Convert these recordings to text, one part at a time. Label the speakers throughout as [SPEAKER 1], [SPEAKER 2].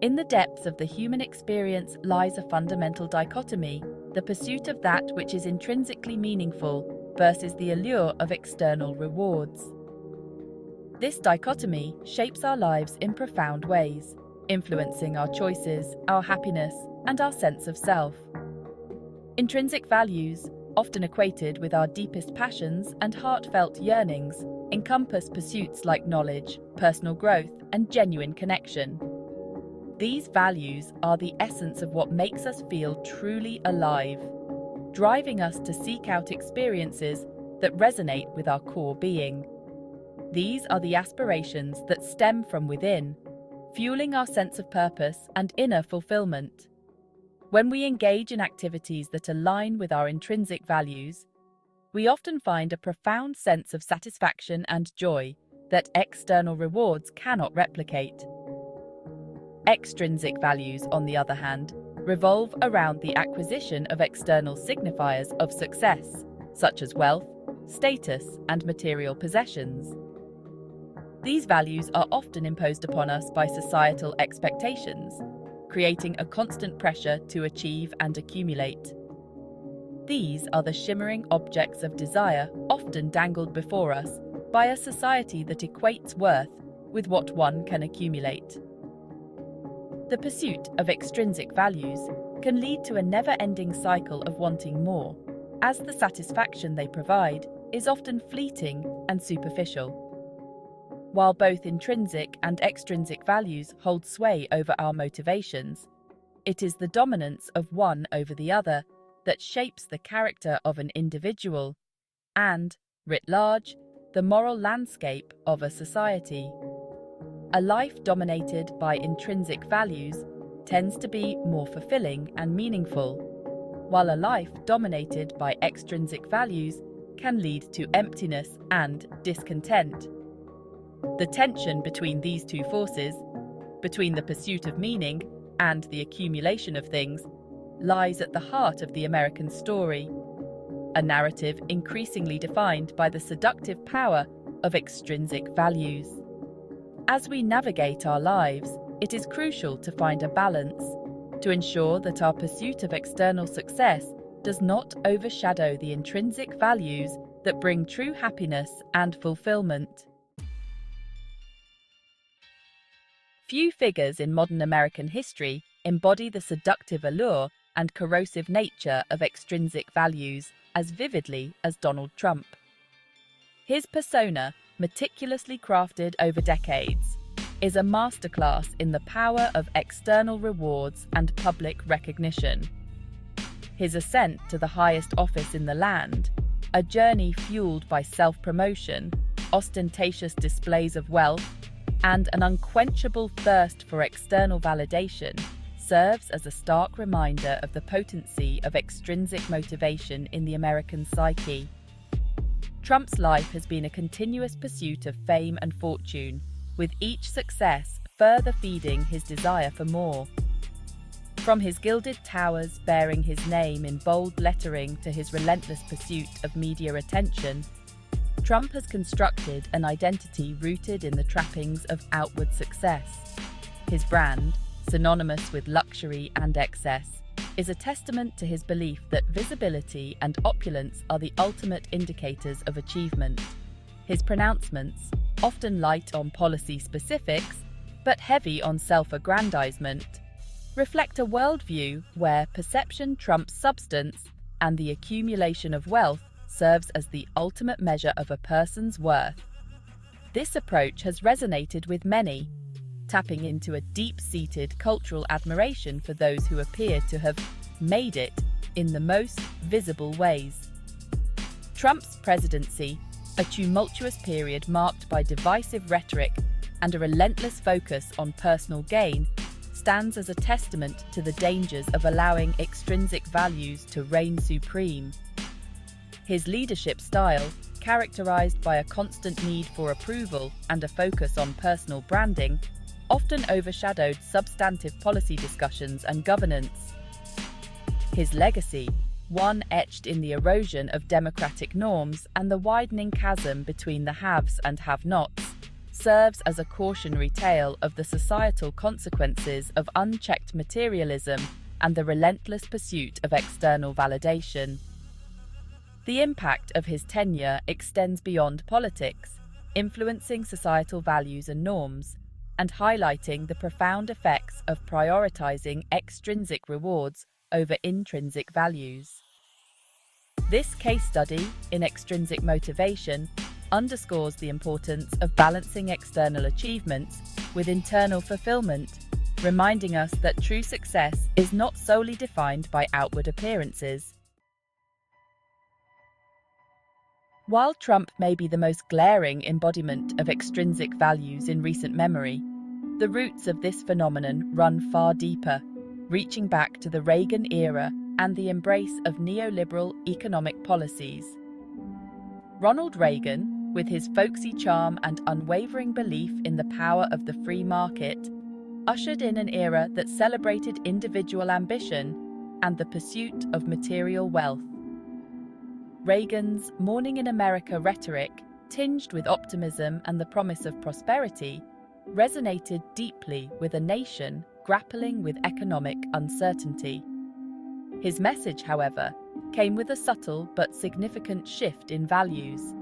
[SPEAKER 1] In the depths of the human experience lies a fundamental dichotomy, the pursuit of that which is intrinsically meaningful versus the allure of external rewards. This dichotomy shapes our lives in profound ways, influencing our choices, our happiness, and our sense of self. Intrinsic values, often equated with our deepest passions and heartfelt yearnings, encompass pursuits like knowledge, personal growth, and genuine connection. These values are the essence of what makes us feel truly alive, driving us to seek out experiences that resonate with our core being. These are the aspirations that stem from within, fueling our sense of purpose and inner fulfillment. When we engage in activities that align with our intrinsic values, we often find a profound sense of satisfaction and joy that external rewards cannot replicate. Extrinsic values, on the other hand, revolve around the acquisition of external signifiers of success, such as wealth, status, and material possessions. These values are often imposed upon us by societal expectations, creating a constant pressure to achieve and accumulate. These are the shimmering objects of desire often dangled before us by a society that equates worth with what one can accumulate. The pursuit of extrinsic values can lead to a never-ending cycle of wanting more, as the satisfaction they provide is often fleeting and superficial. While both intrinsic and extrinsic values hold sway over our motivations, it is the dominance of one over the other that shapes the character of an individual and, writ large, the moral landscape of a society. A life dominated by intrinsic values tends to be more fulfilling and meaningful, while a life dominated by extrinsic values can lead to emptiness and discontent. The tension between these two forces, between the pursuit of meaning and the accumulation of things, lies at the heart of the American story, a narrative increasingly defined by the seductive power of extrinsic values. As we navigate our lives, it is crucial to find a balance, to ensure that our pursuit of external success does not overshadow the intrinsic values that bring true happiness and fulfillment. Few figures in modern American history embody the seductive allure and corrosive nature of extrinsic values as vividly as Donald Trump. His persona, meticulously crafted over decades, is a masterclass in the power of external rewards and public recognition. His ascent to the highest office in the land, a journey fueled by self-promotion, ostentatious displays of wealth, and an unquenchable thirst for external validation, serves as a stark reminder of the potency of extrinsic motivation in the American psyche. Trump's life has been a continuous pursuit of fame and fortune, with each success further feeding his desire for more. From his gilded towers bearing his name in bold lettering to his relentless pursuit of media attention, Trump has constructed an identity rooted in the trappings of outward success. His brand, synonymous with luxury and excess, is a testament to his belief that visibility and opulence are the ultimate indicators of achievement. His pronouncements, often light on policy specifics, but heavy on self-aggrandizement, reflect a worldview where perception trumps substance and the accumulation of wealth serves as the ultimate measure of a person's worth. This approach has resonated with many, tapping into a deep-seated cultural admiration for those who appear to have made it in the most visible ways. Trump's presidency, a tumultuous period marked by divisive rhetoric and a relentless focus on personal gain, stands as a testament to the dangers of allowing extrinsic values to reign supreme. His leadership style, characterized by a constant need for approval and a focus on personal branding, often overshadowed substantive policy discussions and governance. His legacy, one etched in the erosion of democratic norms and the widening chasm between the haves and have-nots, serves as a cautionary tale of the societal consequences of unchecked materialism and the relentless pursuit of external validation. The impact of his tenure extends beyond politics, influencing societal values and norms, and highlighting the profound effects of prioritizing extrinsic rewards over intrinsic values. This case study in extrinsic motivation underscores the importance of balancing external achievements with internal fulfillment, reminding us that true success is not solely defined by outward appearances. While Trump may be the most glaring embodiment of extrinsic values in recent memory, the roots of this phenomenon run far deeper, reaching back to the Reagan era and the embrace of neoliberal economic policies. Ronald Reagan, with his folksy charm and unwavering belief in the power of the free market, ushered in an era that celebrated individual ambition and the pursuit of material wealth. Reagan's Morning in America rhetoric, tinged with optimism and the promise of prosperity, resonated deeply with a nation grappling with economic uncertainty. His message, however, came with a subtle but significant shift in values,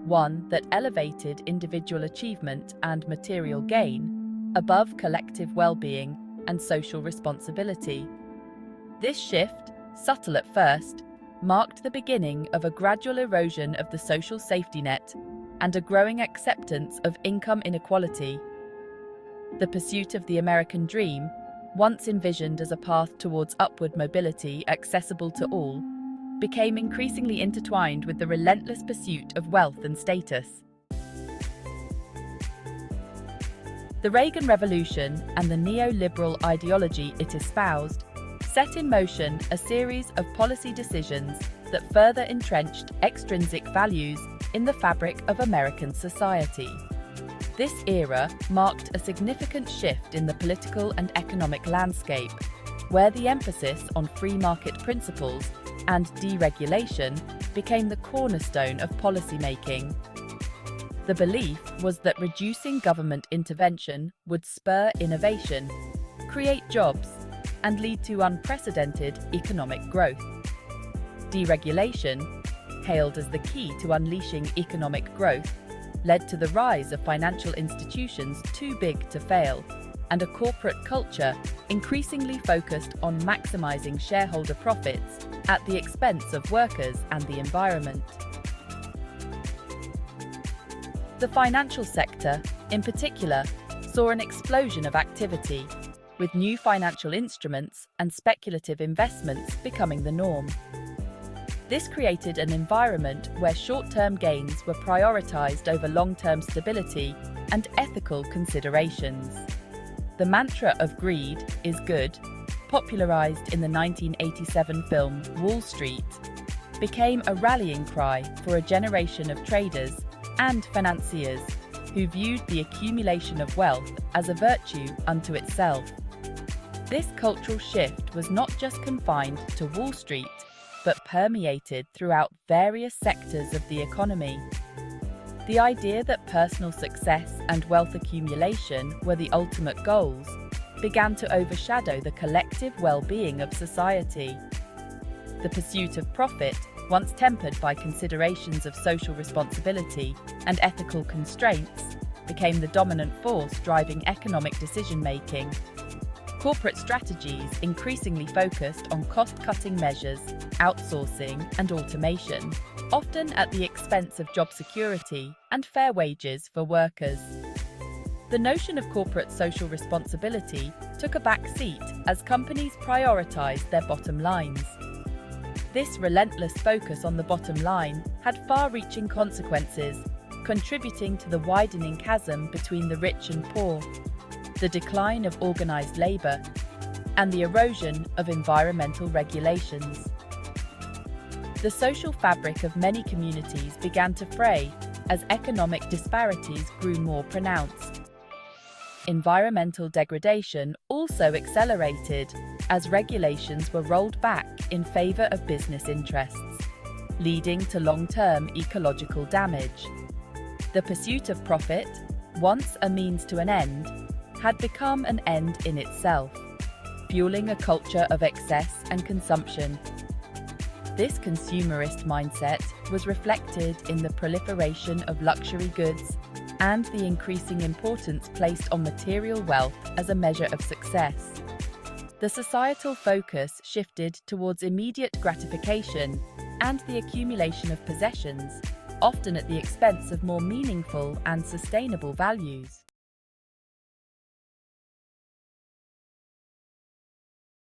[SPEAKER 1] one that elevated individual achievement and material gain above collective well-being and social responsibility. This shift, subtle at first, marked the beginning of a gradual erosion of the social safety net and a growing acceptance of income inequality. The pursuit of the American dream, once envisioned as a path towards upward mobility accessible to all, became increasingly intertwined with the relentless pursuit of wealth and status. The Reagan Revolution and the neoliberal ideology it espoused set in motion a series of policy decisions that further entrenched extrinsic values in the fabric of American society. This era marked a significant shift in the political and economic landscape, where the emphasis on free market principles and deregulation became the cornerstone of policymaking. The belief was that reducing government intervention would spur innovation, create jobs, and lead to unprecedented economic growth. Deregulation, hailed as the key to unleashing economic growth, led to the rise of financial institutions too big to fail, and a corporate culture increasingly focused on maximizing shareholder profits at the expense of workers and the environment. The financial sector, in particular, saw an explosion of activity, with new financial instruments and speculative investments becoming the norm. This created an environment where short-term gains were prioritized over long-term stability and ethical considerations. The mantra of greed is good, popularized in the 1987 film Wall Street, became a rallying cry for a generation of traders and financiers who viewed the accumulation of wealth as a virtue unto itself. This cultural shift was not just confined to Wall Street, but permeated throughout various sectors of the economy. The idea that personal success and wealth accumulation were the ultimate goals began to overshadow the collective well-being of society. The pursuit of profit, once tempered by considerations of social responsibility and ethical constraints, became the dominant force driving economic decision-making. Corporate strategies increasingly focused on cost-cutting measures, outsourcing, and automation, often at the expense of job security and fair wages for workers. The notion of corporate social responsibility took a back seat as companies prioritized their bottom lines. This relentless focus on the bottom line had far-reaching consequences, contributing to the widening chasm between the rich and poor, the decline of organized labor, and the erosion of environmental regulations. The social fabric of many communities began to fray as economic disparities grew more pronounced. Environmental degradation also accelerated as regulations were rolled back in favor of business interests, leading to long-term ecological damage. The pursuit of profit, once a means to an end, had become an end in itself, fueling a culture of excess and consumption. This consumerist mindset was reflected in the proliferation of luxury goods and the increasing importance placed on material wealth as a measure of success. The societal focus shifted towards immediate gratification and the accumulation of possessions, often at the expense of more meaningful and sustainable values.